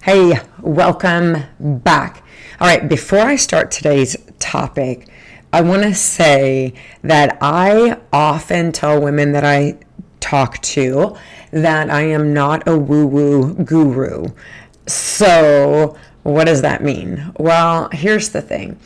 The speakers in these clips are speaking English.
Hey, welcome back. All right, before I start today's topic, I want to say that I often tell women that I talk to that I am not a woo-woo guru. So, what does that mean? Well, here's the thing.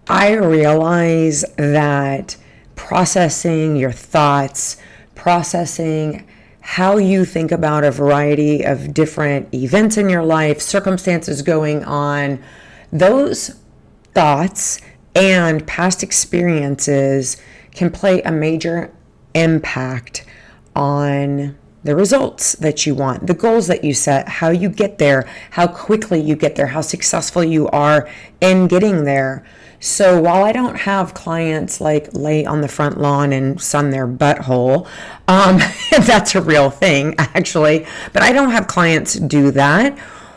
I realize that processing your thoughts, processing how you think about a variety of different events in your life, circumstances going on, those thoughts and past experiences can play a major impact on the results that you want, the goals that you set, how you get there, how quickly you get there, how successful you are in getting there. So while I don't have clients like lay on the front lawn and sun their butthole, that's a real thing actually, but I don't have clients do that.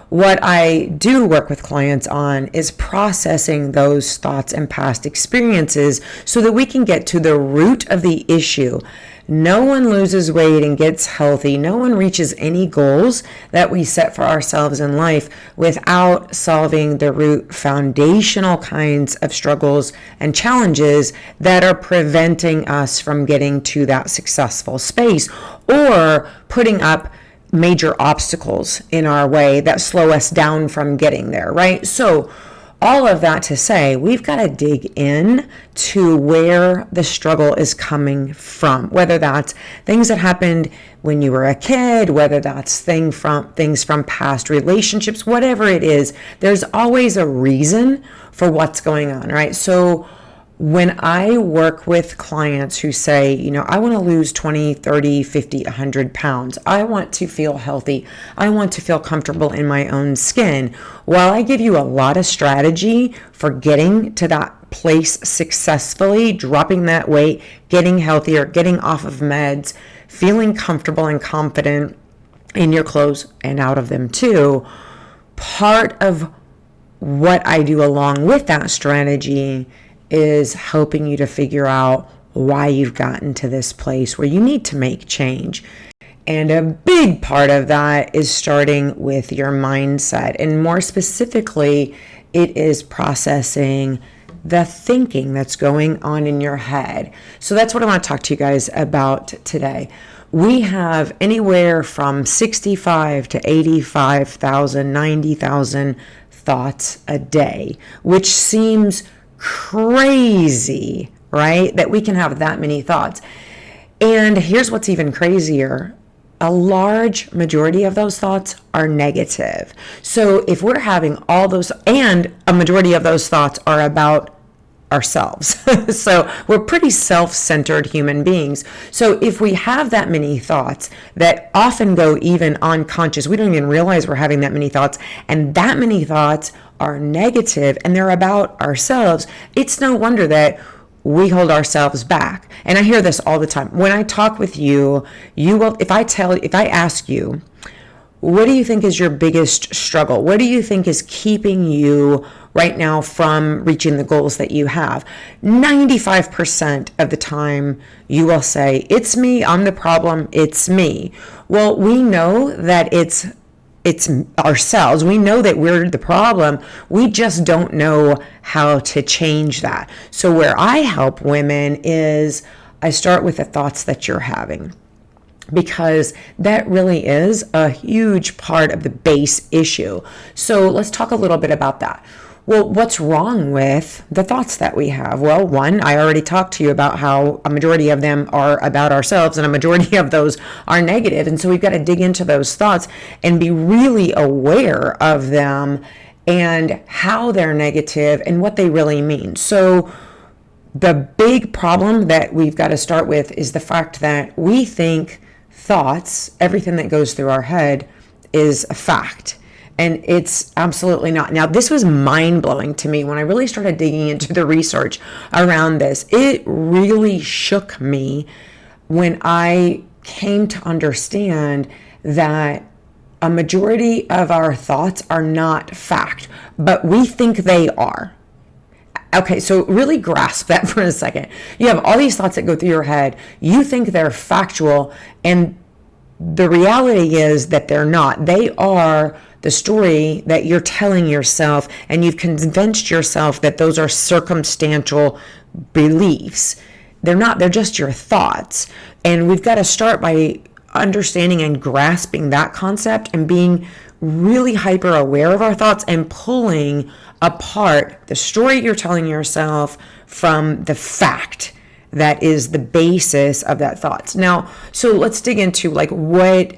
What I do work with clients on is processing those thoughts and past experiences so that we can get to the root of the issue. No one loses weight and gets healthy. No one reaches any goals that we set for ourselves in life without solving the root foundational kinds of struggles and challenges that are preventing us from getting to that successful space or putting up major obstacles in our way that slow us down from getting there, right? So all of that to say, we've got to dig in to where the struggle is coming from, whether that's things that happened when you were a kid, whether that's things from past relationships, whatever it is, there's always a reason for what's going on, right? So when I work with clients who say, I want to lose 20, 30, 50, 100 pounds. I want to feel healthy. I want to feel comfortable in my own skin. While I give you a lot of strategy for getting to that place successfully, dropping that weight, getting healthier, getting off of meds, feeling comfortable and confident in your clothes and out of them too, part of what I do along with that strategy is helping you to figure out why you've gotten to this place where you need to make change. And a big part of that is starting with your mindset. And more specifically, it is processing the thinking that's going on in your head. So that's what I want to talk to you guys about today. We have anywhere from 65 to 85,000, 90,000 thoughts a day, which seems crazy, right? That we can have that many thoughts. And here's what's even crazier. A large majority of those thoughts are negative. So if we're having all those, and a majority of those thoughts are about ourselves. So we're pretty self-centered human beings. So if we have that many thoughts that often go even unconscious, we don't even realize we're having that many thoughts, and that many thoughts are negative and they're about ourselves, it's no wonder that we hold ourselves back. And I hear this all the time. When I talk with you, if I ask you, what do you think is your biggest struggle? What do you think is keeping you right now from reaching the goals that you have? 95% of the time you will say, it's me, I'm the problem, it's me. Well, we know that it's ourselves. We know that we're the problem. We just don't know how to change that. So where I help women is I start with the thoughts that you're having, because that really is a huge part of the base issue. So let's talk a little bit about that. Well, what's wrong with the thoughts that we have? Well, one, I already talked to you about how a majority of them are about ourselves and a majority of those are negative. And so we've got to dig into those thoughts and be really aware of them and how they're negative and what they really mean. So the big problem that we've got to start with is the fact that we think thoughts, everything that goes through our head, is a fact. And it's absolutely not. Now, this was mind-blowing to me when I really started digging into the research around this. It really shook me when I came to understand that a majority of our thoughts are not fact, but we think they are. Okay, so really grasp that for a second. You have all these thoughts that go through your head. You think they're factual, and the reality is that they're not. They are the story that you're telling yourself, and you've convinced yourself that those are circumstantial beliefs. They're not, they're just your thoughts. And we've got to start by understanding and grasping that concept and being really hyper aware of our thoughts and pulling apart the story you're telling yourself from the fact that is the basis of that thoughts. Now, so let's dig into like what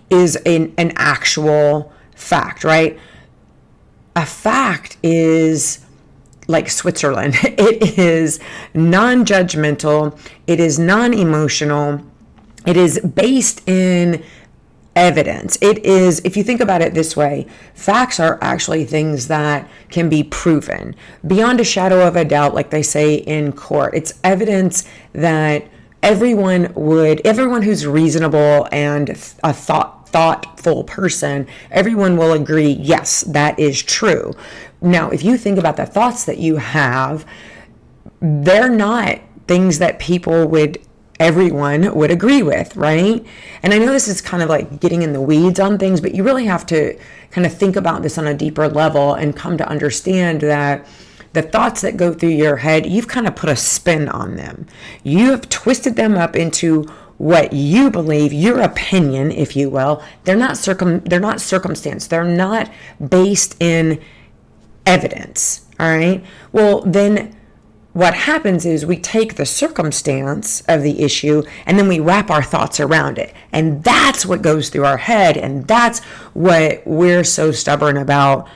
is an actual fact, right? A fact is like Switzerland. It is non-judgmental. It is non-emotional. It is based in evidence. It is, if you think about it this way, facts are actually things that can be proven beyond a shadow of a doubt, like they say in court. It's evidence that everyone who's reasonable and a thoughtful person, everyone will agree, yes, that is true. Now, if you think about the thoughts that you have, they're not things that everyone would agree with, right? And I know this is kind of like getting in the weeds on things, but you really have to kind of think about this on a deeper level and come to understand that the thoughts that go through your head, you've kind of put a spin on them. You have twisted them up into what you believe, your opinion, if you will. They're not circumstance. They're not based in evidence, all right? Well, then what happens is we take the circumstance of the issue and then we wrap our thoughts around it. And that's what goes through our head. And that's what we're so stubborn about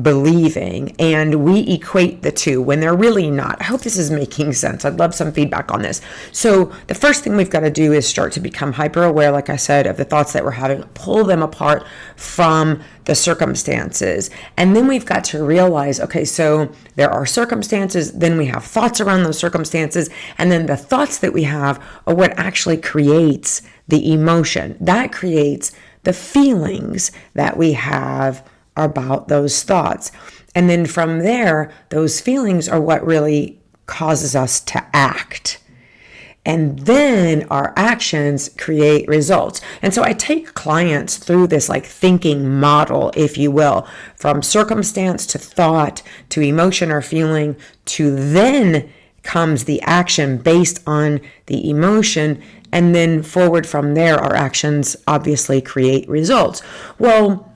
believing. And we equate the two when they're really not. I hope this is making sense. I'd love some feedback on this. So the first thing we've got to do is start to become hyper aware, like I said, of the thoughts that we're having, pull them apart from the circumstances. And then we've got to realize, okay, so there are circumstances, then we have thoughts around those circumstances, and then the thoughts that we have are what actually creates the emotion. That creates the feelings that we have about those thoughts. And then from there, those feelings are what really causes us to act. And then our actions create results. And so I take clients through this like thinking model, if you will, from circumstance to thought to emotion or feeling to then comes the action based on the emotion. And then forward from there, our actions obviously create results. Well,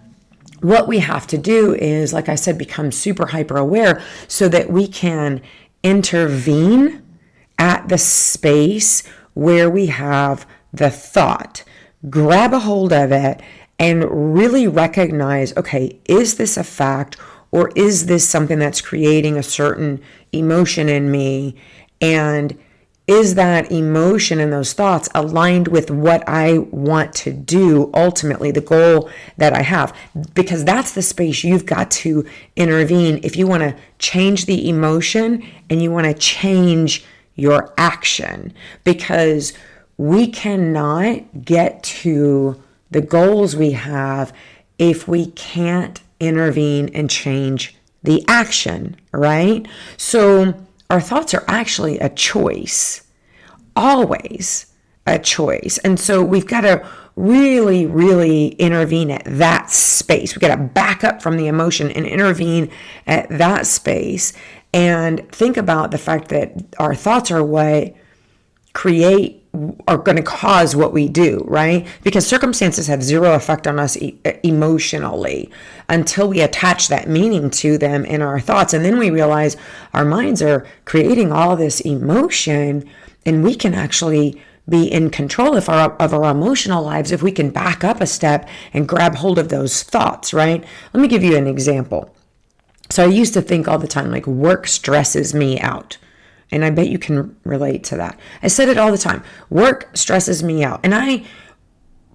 what we have to do is, like I said, become super hyper aware so that we can intervene at the space where we have the thought, grab a hold of it, and really recognize, okay, is this a fact or is this something that's creating a certain emotion in me? And is that emotion and those thoughts aligned with what I want to do, ultimately, the goal that I have? Because that's the space you've got to intervene if you want to change the emotion and you want to change your action. Because we cannot get to the goals we have if we can't intervene and change the action, right? So our thoughts are actually a choice, always a choice. And so we've got to really, really intervene at that space. We've got to back up from the emotion and intervene at that space and think about the fact that our thoughts are what are going to cause what we do, right? Because circumstances have zero effect on us emotionally until we attach that meaning to them in our thoughts. And then we realize our minds are creating all this emotion, and we can actually be in control of our emotional lives if we can back up a step and grab hold of those thoughts, right? Let me give you an example. So I used to think all the time, like, work stresses me out. And I bet you can relate to that. I said it all the time. Work stresses me out. And I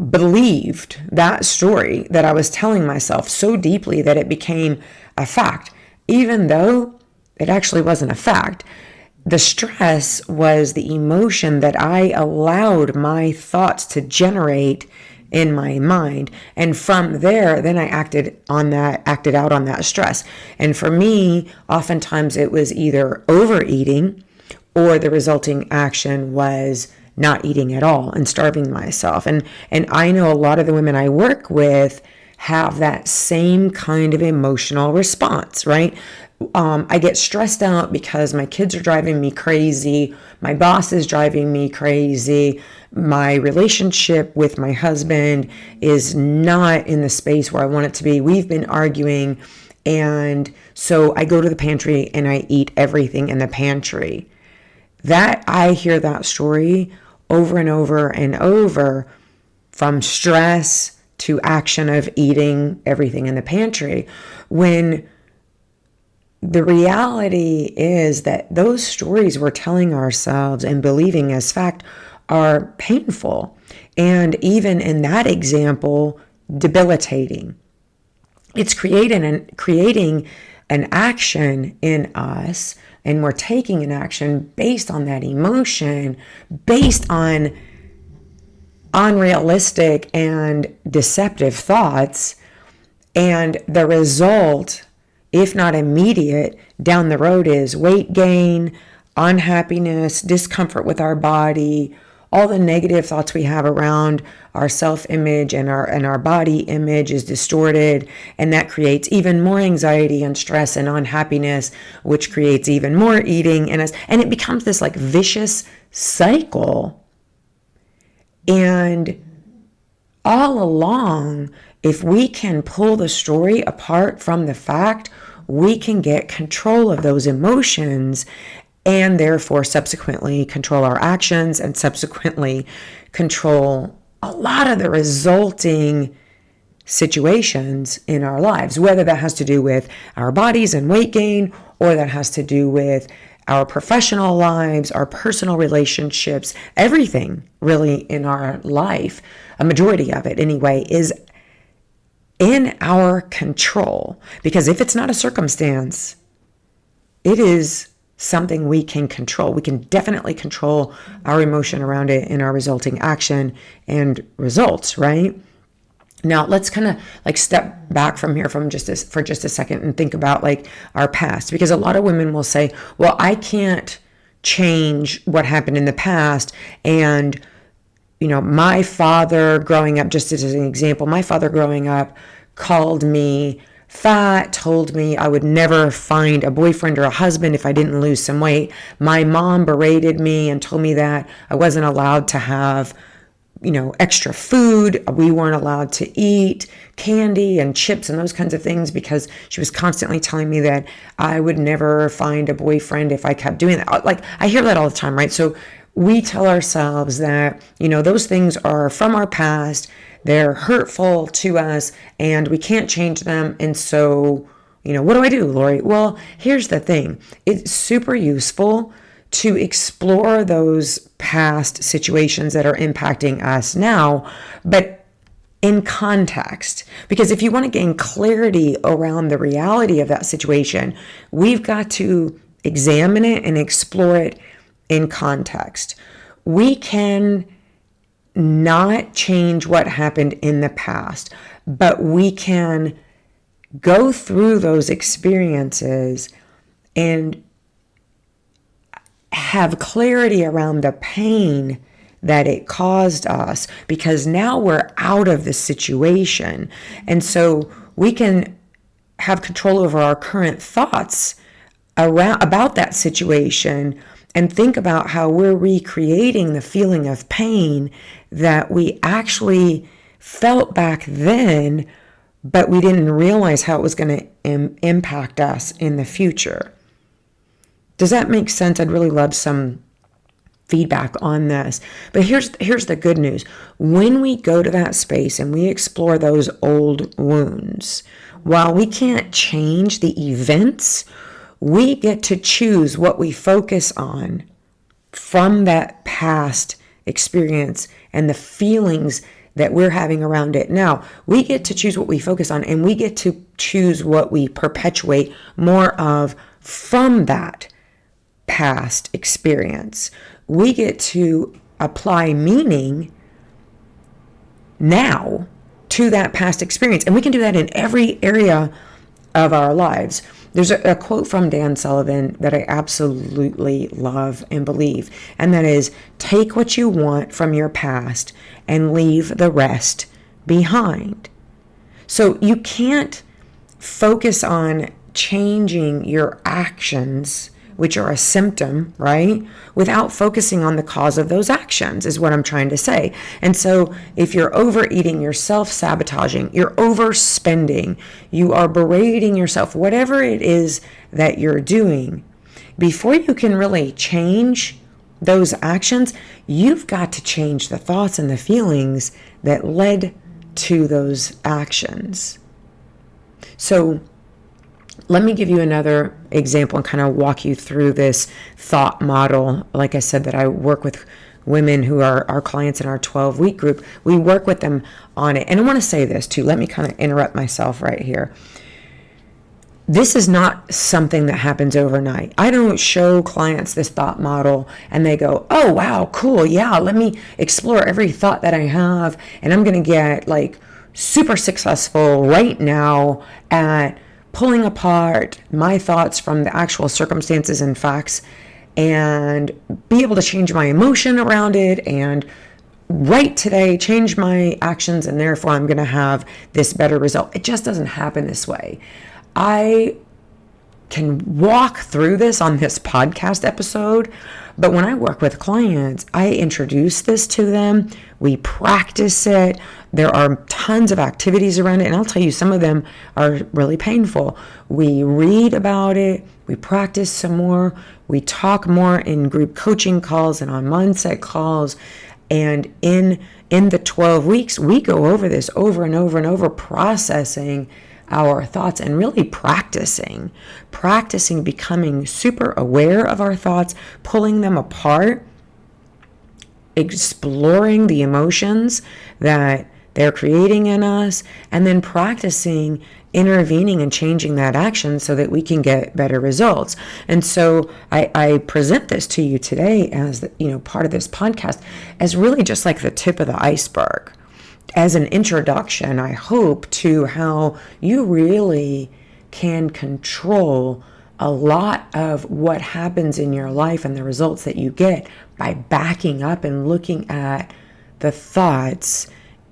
believed that story that I was telling myself so deeply that it became a fact, even though it actually wasn't a fact. The stress was the emotion that I allowed my thoughts to generate in my mind. And from there, then I acted out on that stress. And for me, oftentimes it was either overeating, or the resulting action was not eating at all and starving myself. And I know a lot of the women I work with have that same kind of emotional response, right? I get stressed out because my kids are driving me crazy. My boss is driving me crazy. My relationship with my husband is not in the space where I want it to be. We've been arguing. And so I go to the pantry and I eat everything in the pantry. That I hear that story over and over and over, from stress to action of eating everything in the pantry, when the reality is that those stories we're telling ourselves and believing as fact are painful. And even in that example, debilitating. It's creating an action in us, and we're taking an action based on that emotion, based on unrealistic and deceptive thoughts. And the result, if not immediate, down the road is weight gain, unhappiness, discomfort with our body, all the negative thoughts we have around our self-image and our body image is distorted, and that creates even more anxiety and stress and unhappiness, which creates even more eating in us, and it becomes this like vicious cycle. And all along, if we can pull the story apart from the fact, we can get control of those emotions and therefore subsequently control our actions and subsequently control a lot of the resulting situations in our lives, whether that has to do with our bodies and weight gain, or that has to do with our professional lives, our personal relationships. Everything really in our life, a majority of it anyway, is in our control. Because if it's not a circumstance, it is something we can control. We can definitely control our emotion around it and our resulting action and results, right? Now let's kind of like step back from here for just a second and think about like our past, because a lot of women will say, well, I can't change what happened in the past. And, you know, my father growing up, just as an example, my father growing up called me fat, told me I would never find a boyfriend or a husband if I didn't lose some weight. My mom berated me and told me that I wasn't allowed to have, you know, extra food. We weren't allowed to eat candy and chips and those kinds of things because she was constantly telling me that I would never find a boyfriend if I kept doing that. Like, I hear that all the time, right? So we tell ourselves that, you know, those things are from our past. They're hurtful to us and we can't change them. And so, you know, what do I do, Lori? Well, here's the thing. It's super useful to explore those past situations that are impacting us now, but in context. Because if you want to gain clarity around the reality of that situation, we've got to examine it and explore it in context. We can not change what happened in the past, but we can go through those experiences and have clarity around the pain that it caused us, because now we're out of the situation. And so we can have control over our current thoughts about that situation and think about how we're recreating the feeling of pain that we actually felt back then, but we didn't realize how it was going to impact us in the future. Does that make sense? I'd really love some feedback on this. But here's the good news. When we go to that space and we explore those old wounds, while we can't change the events, we get to choose what we focus on from that past experience and the feelings that we're having around it now. We get to choose what we focus on, and we get to choose what we perpetuate more of from that past experience. We get to apply meaning now to that past experience, and we can do that in every area of our lives. There's a quote from Dan Sullivan that I absolutely love and believe, and that is, take what you want from your past and leave the rest behind. So you can't focus on changing your actions, which are a symptom, right? Without focusing on the cause of those actions, is what I'm trying to say. And so if you're overeating, you're self-sabotaging, you're overspending, you are berating yourself, whatever it is that you're doing, before you can really change those actions, you've got to change the thoughts and the feelings that led to those actions. So let me give you another example and kind of walk you through this thought model. Like I said, that I work with women who are our clients in our 12-week group. We work with them on it. And I want to say this too. Let me kind of interrupt myself right here. This is not something that happens overnight. I don't show clients this thought model and they go, oh, wow, cool. Yeah, let me explore every thought that I have. And I'm going to get like super successful right now at pulling apart my thoughts from the actual circumstances and facts and be able to change my emotion around it and right today change my actions, and therefore I'm going to have this better result. It just doesn't happen this way. I can walk through this on this podcast episode, but when I work with clients, I introduce this to them. We practice it. There are tons of activities around it, and I'll tell you, some of them are really painful. We read about it. We practice some more. We talk more in group coaching calls and on mindset calls. And in the 12 weeks, we go over this over and over and over, processing our thoughts and really practicing becoming super aware of our thoughts, pulling them apart, exploring the emotions that they're creating in us, and then practicing intervening and changing that action so that we can get better results. And so I present this to you today as part of this podcast as really just like the tip of the iceberg, as an introduction, I hope, to how you really can control a lot of what happens in your life and the results that you get by backing up and looking at the thoughts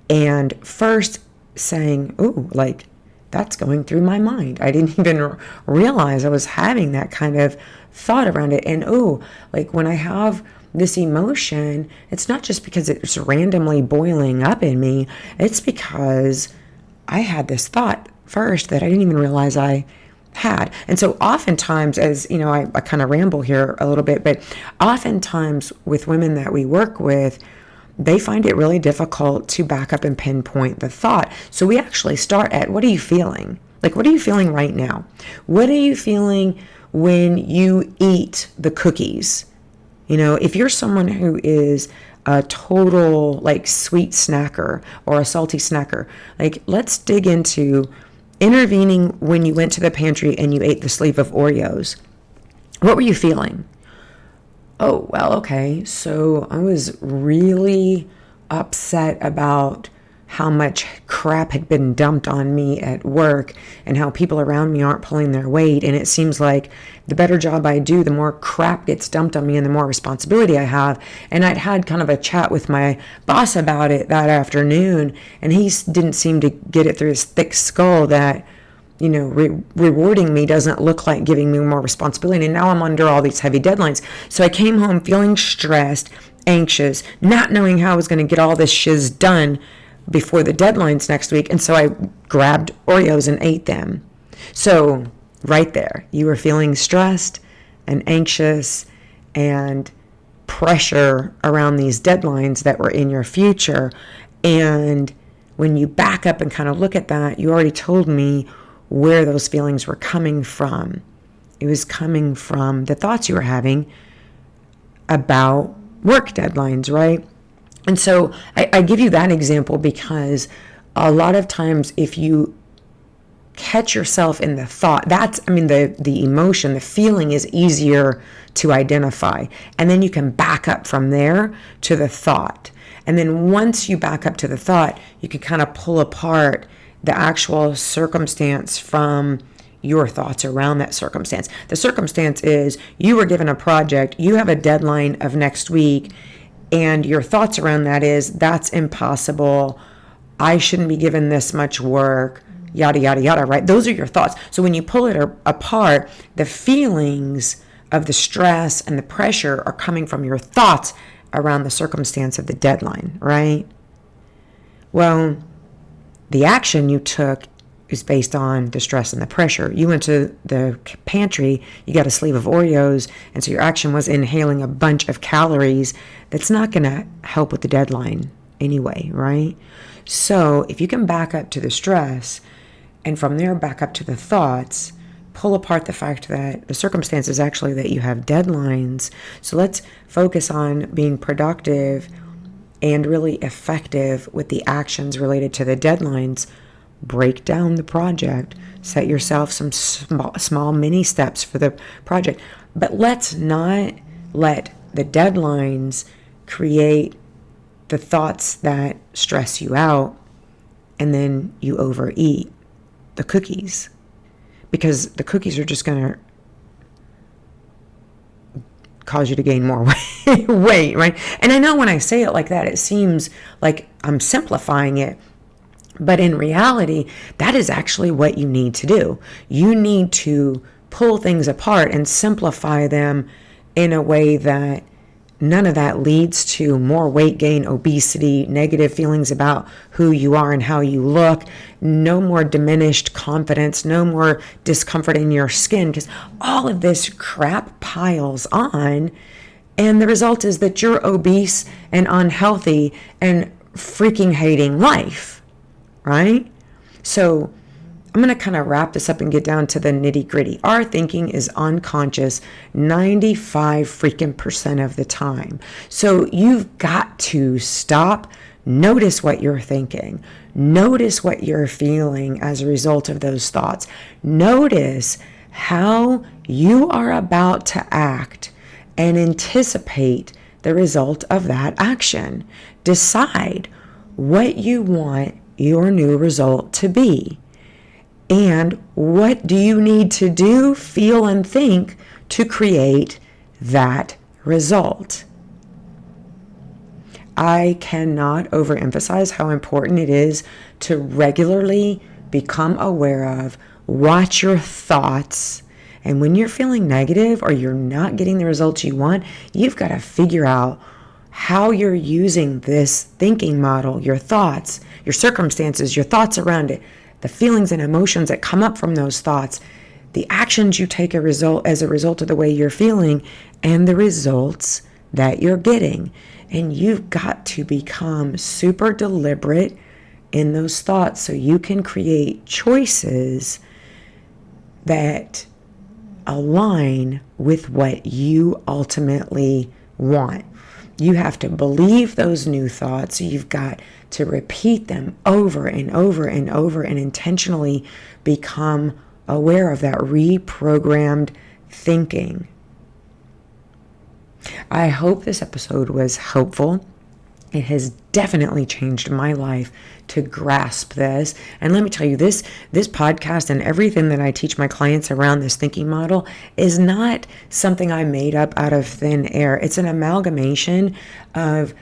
and first saying, oh, like, that's going through my mind. I didn't even realize I was having that kind of thought around it. And oh, like when I have this emotion, it's not just because it's randomly boiling up in me. It's because I had this thought first that I didn't even realize I had. And so oftentimes, as you know, I kind of ramble here a little bit, but oftentimes with women that we work with, they find it really difficult to back up and pinpoint the thought. So we actually start at, what are you feeling? Like, what are you feeling right now? What are you feeling when you eat the cookies? You know, if you're someone who is a total like sweet snacker or a salty snacker, like let's dig into intervening when you went to the pantry and you ate the sleeve of Oreos. What were you feeling? Oh, well, okay. So I was really upset about how much crap had been dumped on me at work and how people around me aren't pulling their weight. And it seems like the better job I do, the more crap gets dumped on me and the more responsibility I have. And I'd had kind of a chat with my boss about it that afternoon, and he didn't seem to get it through his thick skull that, you know, rewarding me doesn't look like giving me more responsibility. And now I'm under all these heavy deadlines. So I came home feeling stressed, anxious, not knowing how I was going to get all this shiz done before the deadlines next week. And so I grabbed Oreos and ate them. So right there, you were feeling stressed and anxious and pressure around these deadlines that were in your future. And when you back up and kind of look at that, you already told me where those feelings were coming from. It was coming from the thoughts you were having about work deadlines, right? And so I give you that example because a lot of times if you catch yourself in the thought, the emotion, the feeling is easier to identify. And then you can back up from there to the thought. And then once you back up to the thought, you can kind of pull apart the actual circumstance from your thoughts around that circumstance. The circumstance is you were given a project, you have a deadline of next week, and your thoughts around that is, that's impossible. I shouldn't be given this much work. yada, yada, yada, right? Those are your thoughts. So when you pull it apart, the feelings of the stress and the pressure are coming from your thoughts around the circumstance of the deadline, right? Well, the action you took is based on the stress and the pressure. You went to the pantry, you got a sleeve of Oreos, and so your action was inhaling a bunch of calories. That's not going to help with the deadline anyway, right? So if you can back up to the stress and from there back up to the thoughts, pull apart the fact that the circumstance is actually that you have deadlines. So let's focus on being productive and really effective with the actions related to the deadlines. Break down the project, set yourself some small mini steps for the project, but let's not let the deadlines create the thoughts that stress you out and then you overeat the cookies, because the cookies are just going to cause you to gain more weight, right? And I know when I say it like that, it seems like I'm simplifying it. But in reality, that is actually what you need to do. You need to pull things apart and simplify them in a way that none of that leads to more weight gain, obesity, negative feelings about who you are and how you look, no more diminished confidence, no more discomfort in your skin, because all of this crap piles on. And the result is that you're obese and unhealthy and freaking hating life. Right? So I'm going to kind of wrap this up and get down to the nitty gritty. Our thinking is unconscious 95% of the time. So you've got to stop, notice what you're thinking, notice what you're feeling as a result of those thoughts. Notice how you are about to act and anticipate the result of that action. Decide what you want your new result to be. And what do you need to do, feel, and think to create that result? I cannot overemphasize how important it is to regularly become aware of, watch your thoughts. And when you're feeling negative or you're not getting the results you want, you've got to figure out how you're using this thinking model, your thoughts, your circumstances, your thoughts around it, the feelings and emotions that come up from those thoughts, the actions you take as a result of the way you're feeling, and the results that you're getting. And you've got to become super deliberate in those thoughts so you can create choices that align with what you ultimately want. You have to believe those new thoughts. You've got to repeat them over and over and over and intentionally become aware of that reprogrammed thinking. I hope this episode was helpful. It has definitely changed my life to grasp this. And let me tell you, this podcast and everything that I teach my clients around this thinking model is not something I made up out of thin air. It's an amalgamation of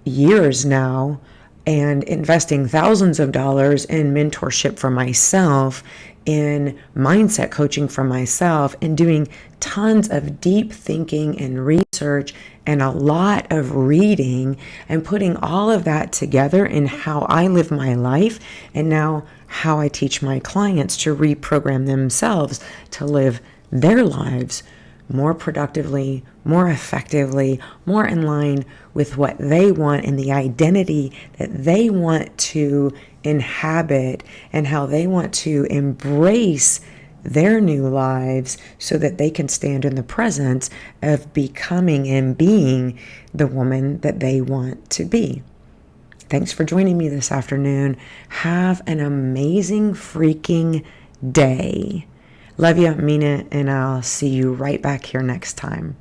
years now and investing thousands of dollars in mentorship for myself, in mindset coaching for myself, and doing tons of deep thinking and research and a lot of reading, and putting all of that together in how I live my life and now how I teach my clients to reprogram themselves to live their lives more productively, more effectively, more in line with what they want and the identity that they want to inhabit and how they want to embrace their new lives so that they can stand in the presence of becoming and being the woman that they want to be. Thanks for joining me this afternoon. Have an amazing freaking day. Love you, mean it, and I'll see you right back here next time.